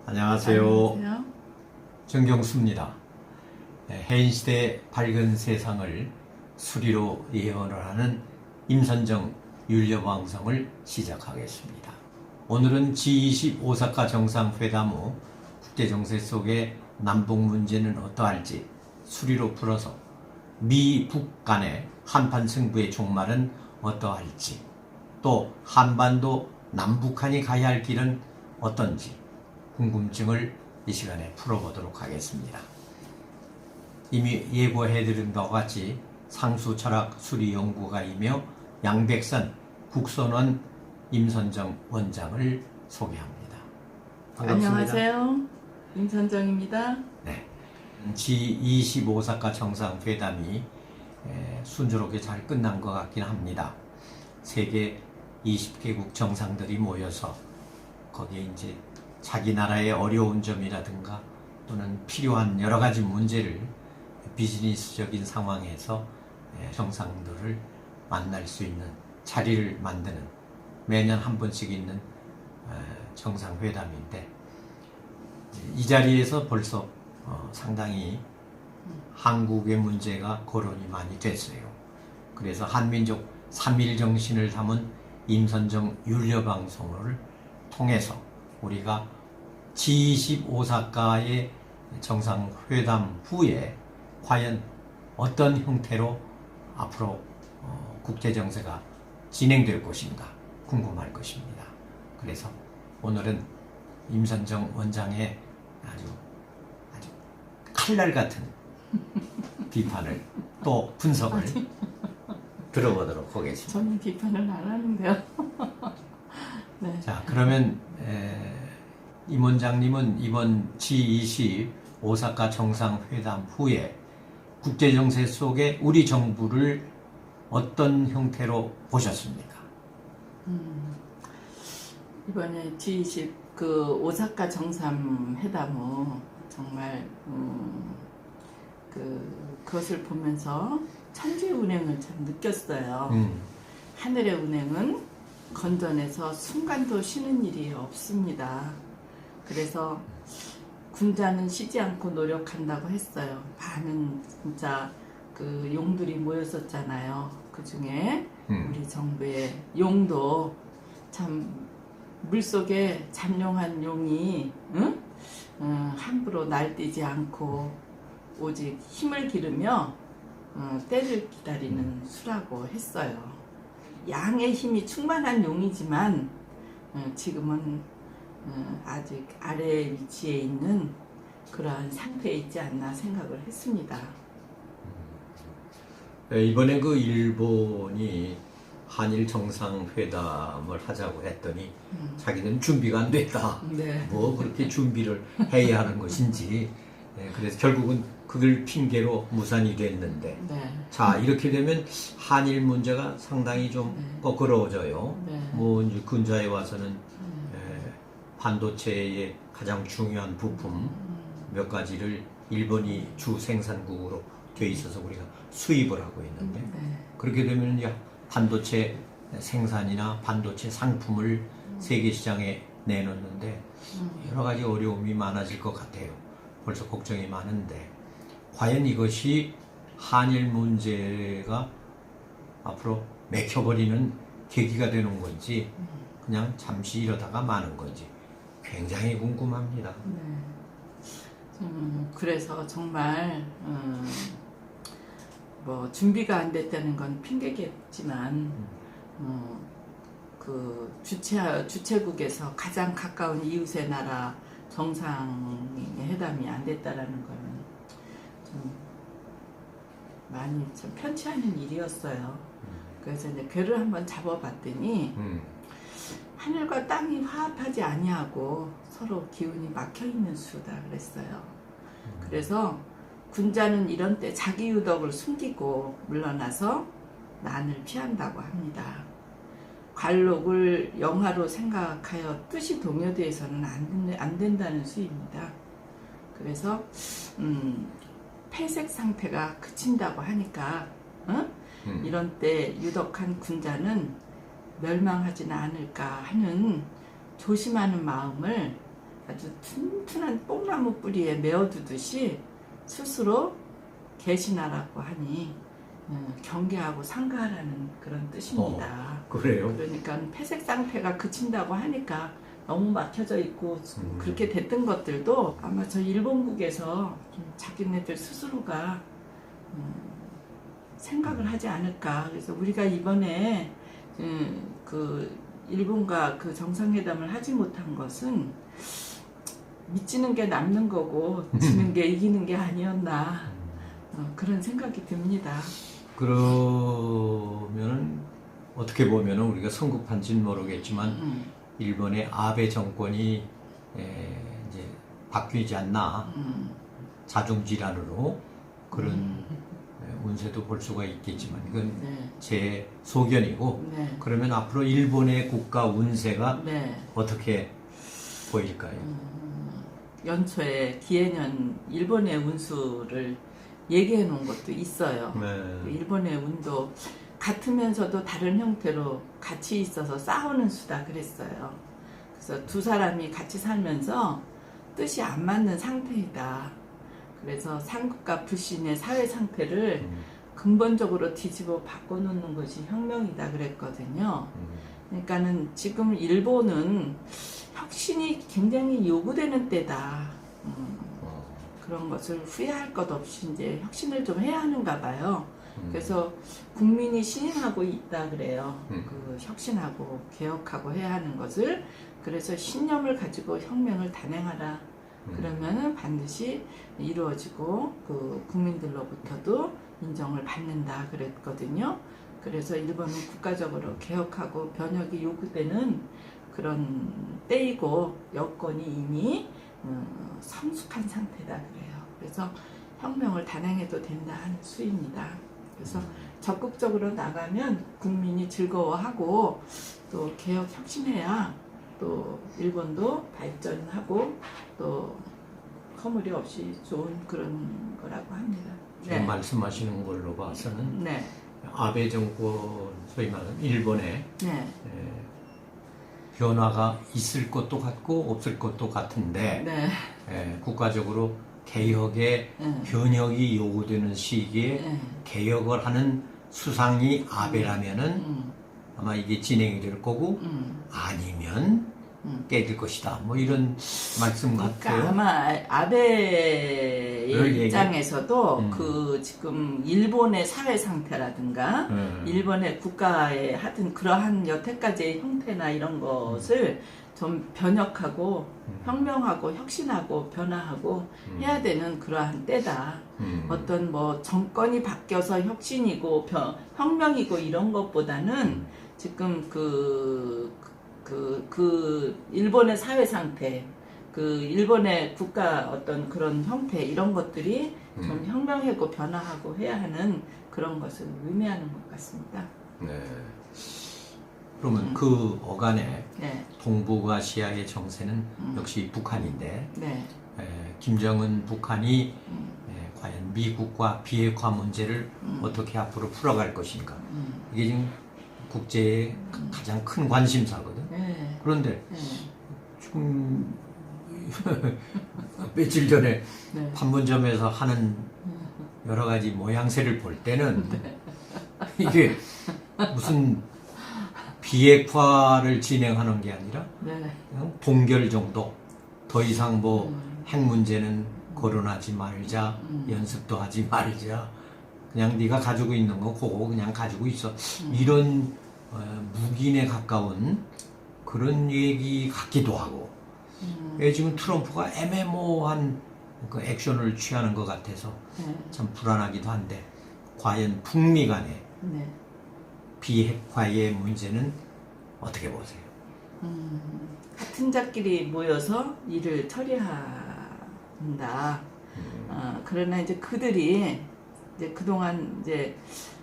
안녕하세요. 안녕하세요. 정경수입니다. 현 시대의 밝은 세상을 수리로 예언을 하는 임선정 율려방송을 시작하겠습니다. 오늘은 G20 오사카 정상회담 후 국제정세 속의 남북 문제는 어떠할지 수리로 풀어서 미, 북 간의 한판 승부의 종말은 어떠할지, 또 한반도 남북한이 가야 할 길은 어떤지 궁금증을 이 시간에 풀어보도록 하겠습니다. 이미 예고해드린 바와 같이 상수철학 수리연구가이며 양백선 국선원 임선정 원장을 소개합니다. 반갑습니다. 안녕하세요. 임선정입니다. 네. G20 오사카 정상회담이 순조롭게 잘 끝난 것 같긴 합니다. 세계 20개국 정상들이 모여서 거기에 이제 자기 나라의 어려운 점이라든가 또는 필요한 여러 가지 문제를 비즈니스적인 상황에서 정상들을 만날 수 있는 자리를 만드는 매년 한 번씩 있는 정상회담인데, 이 자리에서 벌써 상당히 한국의 문제가 거론이 많이 됐어요. 그래서 한민족 3.1 정신을 담은 임선정 율려방송을 통해서 우리가 G20 오사카의 정상회담 후에 과연 어떤 형태로 앞으로 국제정세가 진행될 것인가 궁금할 것입니다. 그래서 오늘은 임선정 원장의 아주 칼날 같은 비판을 또 분석을 들어보도록 하겠습니다. 저는 비판을 안 하는데요. 네. 자, 그러면 임 원장님은 이번 G20 오사카 정상회담 후에 국제정세 속에 우리 정부를 어떤 형태로 보셨습니까? 이번에 G20 그 오사카 정상회담 후 정말 그것을 보면서 천지의 운행을 참 느꼈어요. 하늘의 운행은 건전해서 순간도 쉬는 일이 없습니다. 그래서 군자는 쉬지 않고 노력한다고 했어요. 많은 진짜 그 용들이 모였었잖아요. 그 중에 우리 정부의 용도 참 물속에 잠룡한 용이 함부로 날뛰지 않고 오직 힘을 기르며 때를 기다리는 수라고 했어요. 양의 힘이 충만한 용이지만 지금은 아직 아래 위치에 있는 그러한 상태에 있지 않나 생각을 했습니다. 이번에 그 일본이 한일 정상회담을 하자고 했더니 자기는 준비가 안 됐다. 네. 뭐 그렇게 준비를 해야 하는 것인지. 그래서 결국은 그걸 핑계로 무산이 됐는데, 네. 자, 이렇게 되면 한일 문제가 상당히 좀 거꾸러져요. 네. 뭐 이제 근자에 와서는 반도체의 가장 중요한 부품 몇 가지를 일본이 주 생산국으로 돼 있어서 우리가 수입을 하고 있는데, 그렇게 되면 이제 반도체 생산이나 반도체 상품을 세계 시장에 내놓는데 여러 가지 어려움이 많아질 것 같아요. 벌써 걱정이 많은데, 과연 이것이 한일 문제가 앞으로 맥혀버리는 계기가 되는 건지 그냥 잠시 이러다가 마는 건지 굉장히 궁금합니다. 네. 그래서 정말 뭐 준비가 안 됐다는 건 핑계겠지만 그 주최국에서 가장 가까운 이웃의 나라 정상회담이 안 됐다라는 거는 좀 많이 참 편치 않은 일이었어요. 그래서 이제 궤를 한번 잡아봤더니 하늘과 땅이 화합하지 아니하고 서로 기운이 막혀 있는 수다 그랬어요. 그래서 군자는 이런 때 자기 유덕을 숨기고 물러나서 난을 피한다고 합니다. 관록을 영화로 생각하여 뜻이 동요돼서는 안 된다는 수입니다. 그래서 폐색 상태가 그친다고 하니까 이런 때 유덕한 군자는 멸망하지는 않을까 하는 조심하는 마음을 아주 튼튼한 뽕나무 뿌리에 메어두듯이 스스로 개신하라고 하니 경계하고 상가하라는 그런 뜻입니다. 그래요? 그러니까 폐색 상태가 그친다고 하니까 너무 막혀져 있고 그렇게 됐던 것들도 아마 저 일본국에서 좀 자기네들 스스로가 생각을 하지 않을까. 그래서 우리가 이번에 그 일본과 그 정상회담을 하지 못한 것은 미치는 게 남는 거고 지는 게 이기는 게 아니었나 그런 생각이 듭니다. 그러면은 어떻게 보면은 우리가 성급한지는 모르겠지만 일본의 아베 정권이 이제 바뀌지 않나 자중질환으로 그런 운세도 볼 수가 있겠지만 이건 네. 제 소견이고 네. 그러면 앞으로 일본의 국가 운세가 네. 어떻게 보일까요? 연초에 기해년 일본의 운수를 얘기해 놓은 것도 있어요. 네. 일본의 운도 같으면서도 다른 형태로 같이 있어서 싸우는 수다 그랬어요. 그래서 두 사람이 같이 살면서 뜻이 안 맞는 상태이다. 그래서 상급과 불신의 사회 상태를 근본적으로 뒤집어 바꿔놓는 것이 혁명이다 그랬거든요. 그러니까는 지금 일본은 혁신이 굉장히 요구되는 때다. 그런 것을 후회할 것 없이 이제 혁신을 좀 해야 하는가 봐요. 그래서 국민이 신임하고 있다 그래요. 그 혁신하고 개혁하고 해야 하는 것을. 그래서 신념을 가지고 혁명을 단행하라. 그러면은 반드시 이루어지고 그 국민들로부터도 인정을 받는다 그랬거든요. 그래서 일본은 국가적으로 개혁하고 변혁이 요구되는 그런 때이고 여건이 이미 성숙한 상태다 그래요. 그래서 혁명을 단행해도 된다 하는 수입니다. 그래서 적극적으로 나가면 국민이 즐거워하고 또 개혁 혁신해야 또 일본도 발전하고 또 허물이 없이 좋은 그런 거라고 합니다. 지금 말씀하시는 걸로 봐서는 네. 아베 정권 소위 말하는 일본의 네. 변화가 있을 것도 같고 없을 것도 같은데 네. 국가적으로 개혁의 네. 변혁이 요구되는 시기에 네. 개혁을 하는 수상이 아베라면은 아마 이게 진행이 될 거고 아니면 깨질 것이다. 뭐 이런 말씀 그러니까 같아요. 아마 아베의 입장에서도 그 지금 일본의 사회 상태라든가 일본의 국가의 하여튼 그러한 여태까지의 형태나 이런 것을 좀 변혁하고 혁명하고 혁신하고 변화하고 해야 되는 그러한 때다. 어떤 뭐 정권이 바뀌어서 혁신이고 혁명이고 이런 것보다는 지금 그 일본의 사회 상태, 그 일본의 국가 어떤 그런 형태 이런 것들이 좀 혁명하고 변화하고 해야 하는 그런 것을 의미하는 것 같습니다. 네. 그러면 그 어간에 네. 동북아시아의 정세는 역시 북한인데 네. 김정은 북한이 과연 미국과 비핵화 문제를 어떻게 앞으로 풀어갈 것인가 이게 지금 국제의 가장 큰 관심사거든. 네. 그런데 네. 지금 며칠 전에 네. 판문점에서 하는 여러 가지 모양새를 볼 때는 이게 무슨 비핵화를 진행하는 게 아니라 네. 그냥 동결 정도 더 이상 뭐 핵 문제는 거론하지 말자 연습도 하지 말자 그냥 네가 가지고 있는 거 그거 그냥 가지고 있어 이런 묵인에 가까운 그런 얘기 같기도 하고 지금 트럼프가 애매모호한 그 액션을 취하는 것 같아서 참 불안하기도 한데 과연 북미 간의 네. 비핵화의 문제는 어떻게 보세요? 같은 자끼리 모여서 일을 처리한다. 그러나 이제 그들이 이제 그동안 이제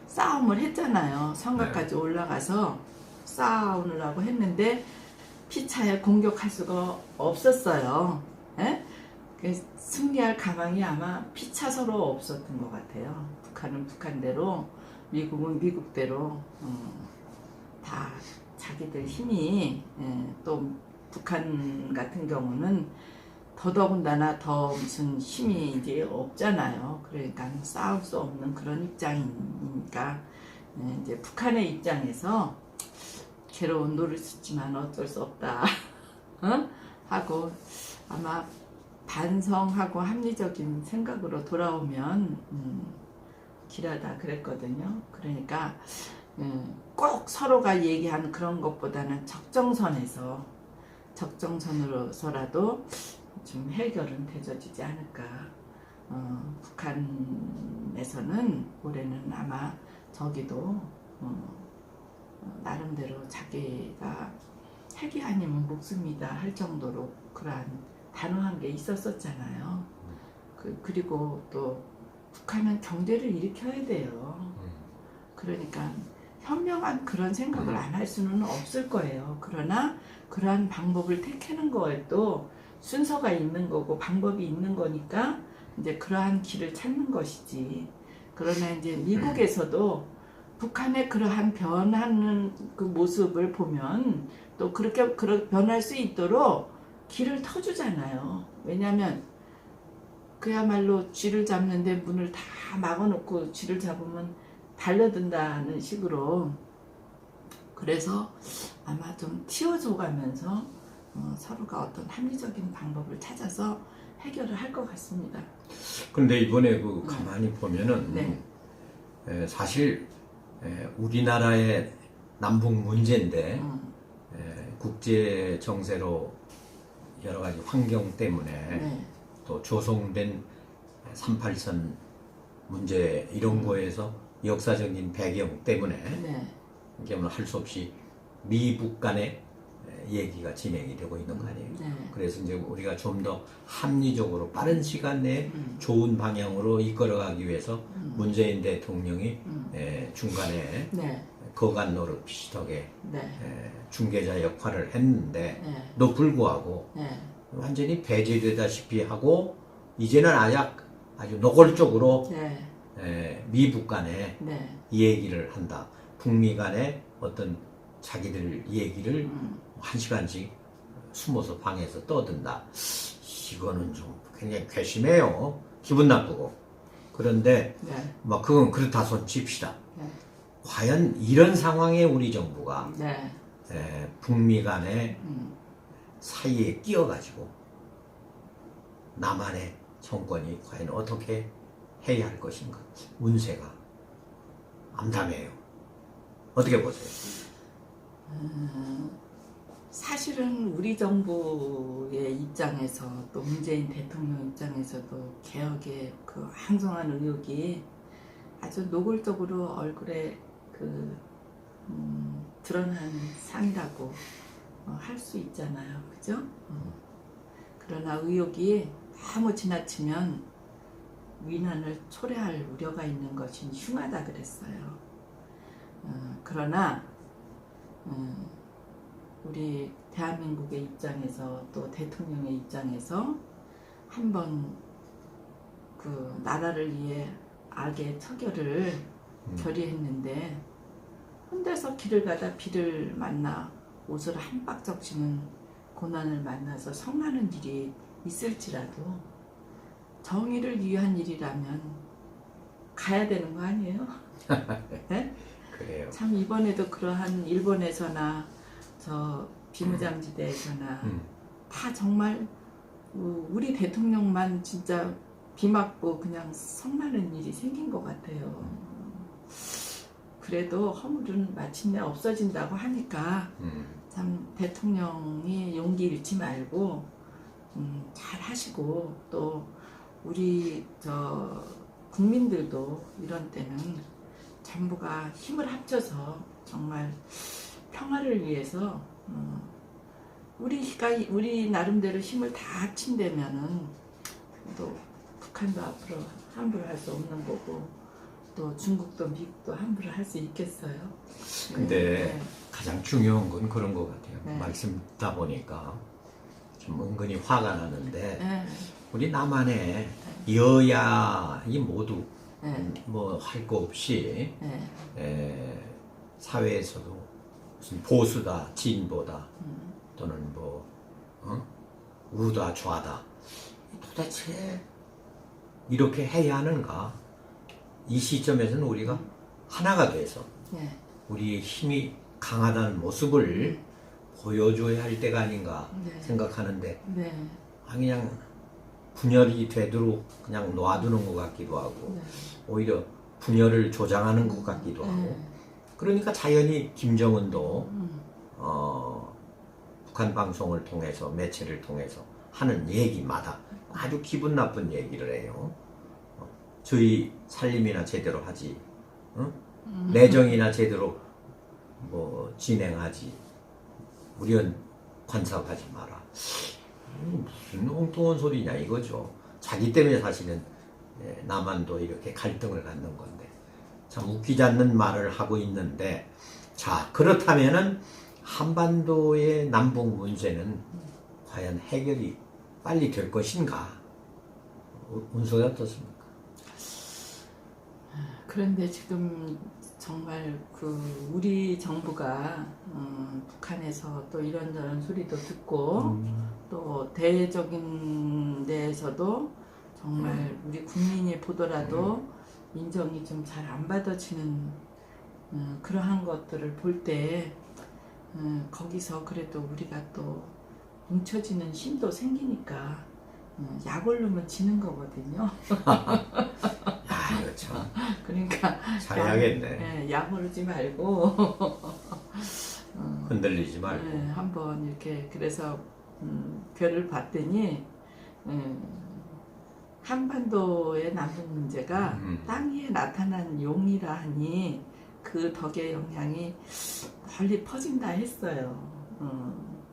싸움을 했잖아요. 성곽까지 올라가서 싸우느라고 했는데 피차에 공격할 수가 없었어요. 예? 승리할 가망이 아마 피차서로 없었던 것 같아요. 북한은 북한대로, 미국은 미국대로 다 자기들 힘이 또 북한 같은 경우는 더더군다나 더 무슨 힘이 이제 없잖아요. 그러니까 싸울 수 없는 그런 입장이니까 이제 북한의 입장에서 괴로운 노릇이지만 어쩔 수 없다 어? 하고 아마 반성하고 합리적인 생각으로 돌아오면 길하다 그랬거든요. 그러니까 꼭 서로가 얘기하는 그런 것보다는 적정선으로서라도 좀 해결은 되져지지 않을까. 북한에서는 올해는 아마 저기도 나름대로 자기가 핵이 아니면 목숨이다 할 정도로 그러한 단호한 게 있었었잖아요. 그리고 또 북한은 경제를 일으켜야 돼요. 그러니까 현명한 그런 생각을 안 할 수는 없을 거예요. 그러나 그러한 방법을 택하는 거에도 순서가 있는 거고 방법이 있는 거니까 이제 그러한 길을 찾는 것이지. 그러나 이제 미국에서도 북한의 그러한 변하는 그 모습을 보면 또 그렇게 변할 수 있도록 길을 터주잖아요. 왜냐하면 그야말로 쥐를 잡는데 문을 다 막아놓고 쥐를 잡으면 달려든다는 식으로. 그래서 아마 좀 튀어줘가면서 서로가 어떤 합리적인 방법을 찾아서 해결을 할 것 같습니다. 근데 이번에 그 가만히 보면은 네. 사실 우리나라의 남북 문제인데 국제 정세로 여러 가지 환경 때문에 네. 또 조성된 38선 문제 이런 거에서 역사적인 배경 때문에 네. 이게 할 수 없이 미북 간의 얘기가 진행이 되고 있는 거 아니에요. 네. 그래서 이제 우리가 좀 더 합리적으로 빠른 시간 내에 좋은 방향으로 이끌어가기 위해서 문재인 대통령이 중간에 네. 거간 노릇 비슷하게 네. 중개자 역할을 했는데 네. 또 불구하고 네. 완전히 배제되다시피 하고 이제는 아주 노골적으로 네. 미북 간에 네. 얘기를 한다. 북미 간에 어떤 자기들 얘기를 한 시간씩 숨어서 방에서 떠든다. 이거는 좀 굉장히 괘씸해요. 기분 나쁘고. 그런데 네. 뭐 그건 그렇다 손 칩시다. 네. 과연 이런 상황에 우리 정부가 네. 북미 간의 사이에 끼어가지고 남한의 정권이 과연 어떻게 해야 할 것인가. 운세가 암담해요. 어떻게 보세요? 사실은 우리 정부의 입장에서 또 문재인 대통령 입장에서도 개혁의 그 항성한 의욕이 아주 노골적으로 얼굴에 드러난 상이라고 할 수 있잖아요. 그죠? 그러나 의욕이 너무 지나치면 위난을 초래할 우려가 있는 것이 흉하다 그랬어요. 그러나 우리 대한민국의 입장에서 또 대통령의 입장에서 한번 그 나라를 위해 악의 처결을 결의했는데 혼자서 길을 가다 비를 만나 옷을 한 박 적시는 고난을 만나서 성나는 일이 있을지라도 정의를 위한 일이라면 가야 되는 거 아니에요? 네? 그래요. 참 이번에도 그러한 일본에서나 저 비무장지대에서나 다 정말 우리 대통령만 진짜 비 맞고 그냥 성나는 일이 생긴 것 같아요. 그래도 허물은 마침내 없어진다고 하니까 참 대통령이 용기 잃지 말고 잘 하시고 또 우리 저 국민들도 이런 때는 전부가 힘을 합쳐서 정말 평화를 위해서 우리 나름대로 힘을 다 합친다면은 또 북한도 앞으로 함부로 할 수 없는 거고 또 중국도 미국도 함부로 할 수 있겠어요. 근데 가장 중요한 건 그런 것 같아요. 네. 말씀 듣다 보니까 좀 은근히 화가 나는데 네. 우리 남한의 여야이 모두 네. 뭐 할 거 없이 네. 사회에서도 무슨 보수다 진보다 또는 뭐 우다 좌다. 도대체 이렇게 해야 하는가? 이 시점에서는 우리가 하나가 돼서 네. 우리의 힘이 강하다는 모습을 보여줘야 할 때가 아닌가 네. 생각하는데 네. 그냥 분열이 되도록 그냥 놔두는 것 같기도 하고 네. 오히려 분열을 조장하는 것 같기도 하고 그러니까 자연히 김정은도 북한 방송을 통해서 매체를 통해서 하는 얘기마다 아주 기분 나쁜 얘기를 해요. 저희 살림이나 제대로 하지, 내정이나 제대로 뭐 진행하지, 우리는 간섭하지 마라. 무슨 엉뚱한 소리냐 이거죠. 자기 때문에 사실은 남한도 이렇게 갈등을 갖는 건데 참 웃기지 않는 말을 하고 있는데 자 그렇다면은 한반도의 남북 문제는 과연 해결이 빨리 될 것인가? 운석이 어떻습니까? 그런데 지금 정말 우리 정부가 북한에서 또 이런저런 소리도 듣고 또 대외적인 데에서도 정말 우리 국민이 보더라도 인정이 좀 잘 안 받아지는 그러한 것들을 볼 때 거기서 그래도 우리가 또 뭉쳐지는 힘도 생기니까 약 오르면 지는 거거든요. 아, 그렇죠. 그러니까 잘해야겠네. 약 오르지 말고 흔들리지 말고. 한번 이렇게 그래서 별을 봤더니 한반도의 남북 문제가 땅 위에 나타난 용이라 하니 그 덕의 영향이 멀리 퍼진다 했어요.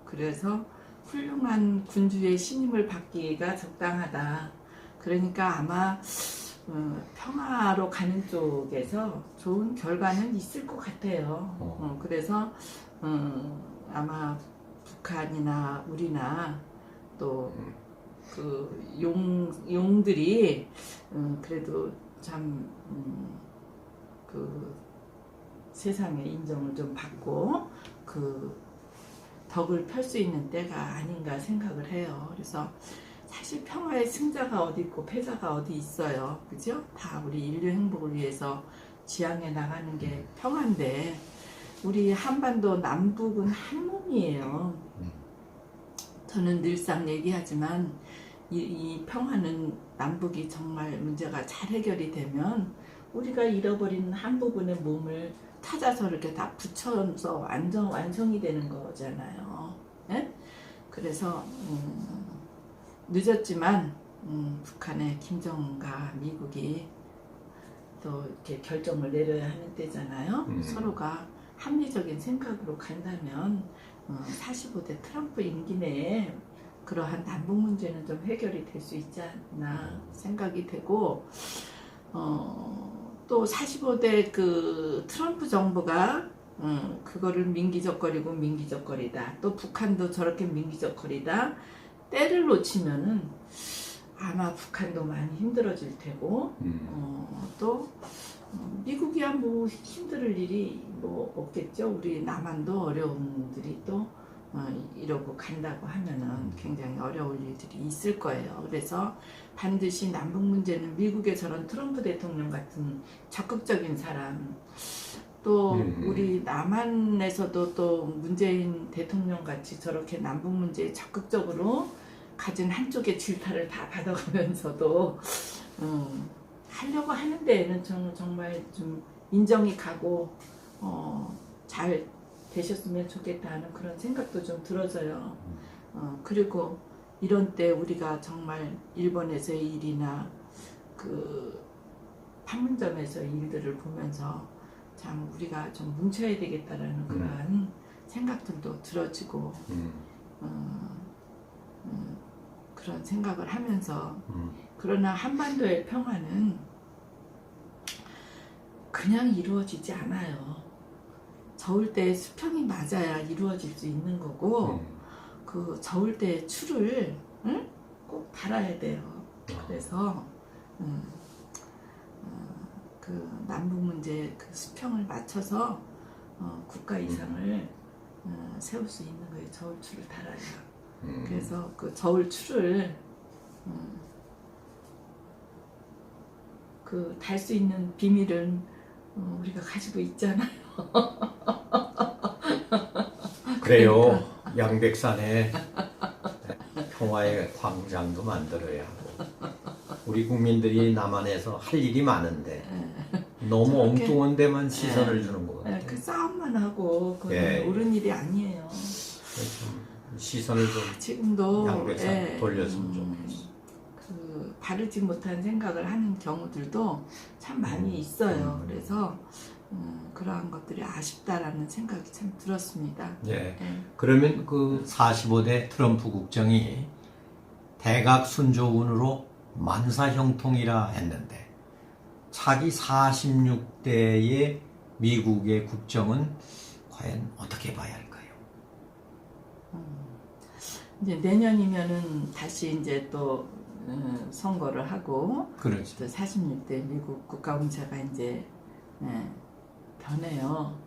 그래서 훌륭한 군주의 신임을 받기가 적당하다. 그러니까 아마 평화로 가는 쪽에서 좋은 결과는 있을 것 같아요. 그래서 아마 북한이나 우리나 또 그 용들이 그래도 참 그 세상의 인정을 좀 받고 그 덕을 펼 수 있는 때가 아닌가 생각을 해요. 그래서 사실 평화의 승자가 어디 있고 패자가 어디 있어요. 그죠? 다 우리 인류 행복을 위해서 지향해 나가는 게 평화인데 우리 한반도 남북은 한 몸이에요. 저는 늘상 얘기하지만 이 평화는 남북이 정말 문제가 잘 해결이 되면 우리가 잃어버린 한 부분의 몸을 찾아서 이렇게 다 붙여서 완성이 되는 거잖아요. 네? 그래서 늦었지만 북한의 김정은과 미국이 또 이렇게 결정을 내려야 하는 때잖아요. 서로가 합리적인 생각으로 간다면 45대 트럼프 임기 내에 그러한 남북 문제는 좀 해결이 될 수 있지 않나 생각이 되고 또 45대 그 트럼프 정부가 그거를 민기적거리다. 또 북한도 저렇게 민기적거리다. 때를 놓치면은 아마 북한도 많이 힘들어질 테고 또 미국이야 뭐 힘들 일이 뭐 없겠죠. 우리 남한도 어려운 일들이 또 이러고 간다고 하면은 굉장히 어려울 일들이 있을 거예요. 그래서 반드시 남북 문제는 미국의 저런 트럼프 대통령 같은 적극적인 사람 또 우리 남한에서도 또 문재인 대통령 같이 저렇게 남북 문제에 적극적으로 가진 한쪽의 질타를 다 받아가면서도 하려고 하는 데에는 정말 좀 인정이 가고 잘 되셨으면 좋겠다는 그런 생각도 좀 들어져요. 그리고 이런 때 우리가 정말 일본에서의 일이나 그 판문점에서의 일들을 보면서 참 우리가 좀 뭉쳐야 되겠다라는 그러한 생각들도 들어지고 그런 생각을 하면서 그러나 한반도의 평화는 그냥 이루어지지 않아요. 저울 때 수평이 맞아야 이루어질 수 있는 거고 그 저울 때 줄을 꼭 달아야 돼요. 그래서 그 남북 문제 그 수평을 맞춰서 국가 이상을 세울 수 있는 거예요. 저울 줄을 달아야. 그래서 그 저울추를 그 달 수 있는 비밀은 우리가 가지고 있잖아요. 그래요. 양백산에 평화의 광장도 만들어야 하고 우리 국민들이 남한에서 할 일이 많은데 너무 저렇게, 엉뚱한 데만 시선을 주는 것 같아요. 그 싸움만 하고 그건 예. 옳은 일이 아니에요. 좀 시선을 좀 지금도 양백산 돌렸으면 좋겠어. 그 바르지 못한 생각을 하는 경우들도 참 많이 있어요. 그래서 그러한 것들이 아쉽다라는 생각이 참 들었습니다. 예. 예. 그러면 그 45대 트럼프 국정이 대각 순조운으로 만사형통이라 했는데 차기 46대의 미국의 국정은 과연 어떻게 봐야 할까요? 이제 내년이면은 다시 이제 또 선거를 하고 그렇죠. 또 46대 미국 국가운세가 이제 변해요.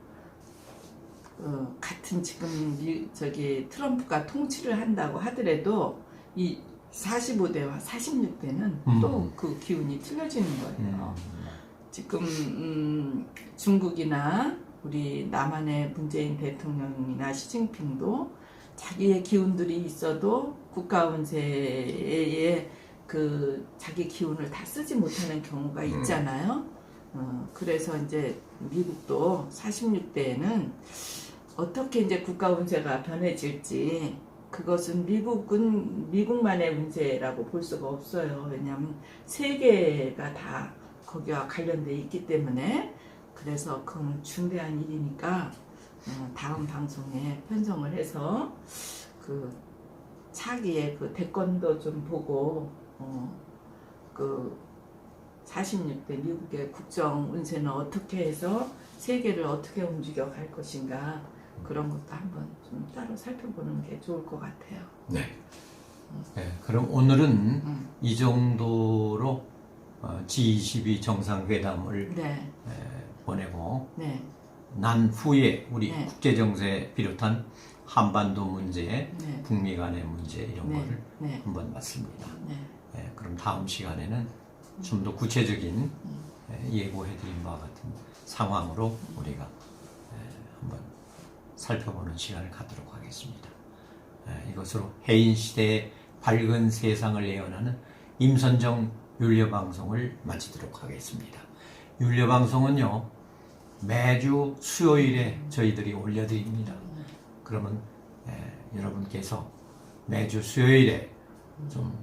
같은 지금 저기 트럼프가 통치를 한다고 하더라도 이 45대와 46대는 또 그 기운이 틀려지는 거예요. 지금 중국이나 우리 남한의 문재인 대통령이나 시진핑도 자기의 기운들이 있어도 국가운세에 그 자기 기운을 다 쓰지 못하는 경우가 있잖아요. 그래서 이제 미국도 46대에는 어떻게 이제 국가운세가 변해질지 그것은 미국만의 문제라고 볼 수가 없어요. 왜냐하면 세계가 다 거기와 관련돼 있기 때문에 그래서 그건 중대한 일이니까 다음 방송에 편성을 해서 그 차기의 그 대권도 좀 보고 그 46대 미국의 국정 운세는 어떻게 해서 세계를 어떻게 움직여 갈 것인가 그런 것도 한번 좀 따로 살펴보는 게 좋을 것 같아요. 네. 네, 그럼 오늘은 이 정도로 G22 정상회담을 네. 보내고 네. 난 후에 우리 네. 국제정세 비롯한 한반도 문제, 네. 북미 간의 문제 이런 네. 거를 네. 한번 봤습니다. 네. 그럼 다음 시간에는 좀 더 구체적인 예고해드린 바와 같은 상황으로 우리가 한번 살펴보는 시간을 갖도록 하겠습니다. 이것으로 해인 시대의 밝은 세상을 예언하는 임선정 율려방송을 마치도록 하겠습니다. 율려방송은요 매주 수요일에 저희들이 올려드립니다. 그러면 여러분께서 매주 수요일에 좀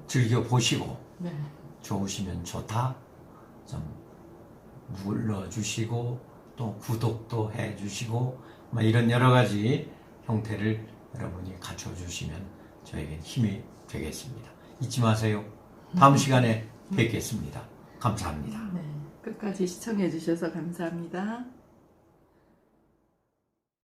즐겨보시고 네. 좋으시면 좋다 좀 눌러주시고 또 구독도 해주시고 이런 여러 가지 형태를 여러분이 갖춰주시면 저에겐 힘이 되겠습니다. 잊지 마세요. 다음 시간에 뵙겠습니다. 감사합니다. 네. 끝까지 시청해 주셔서 감사합니다.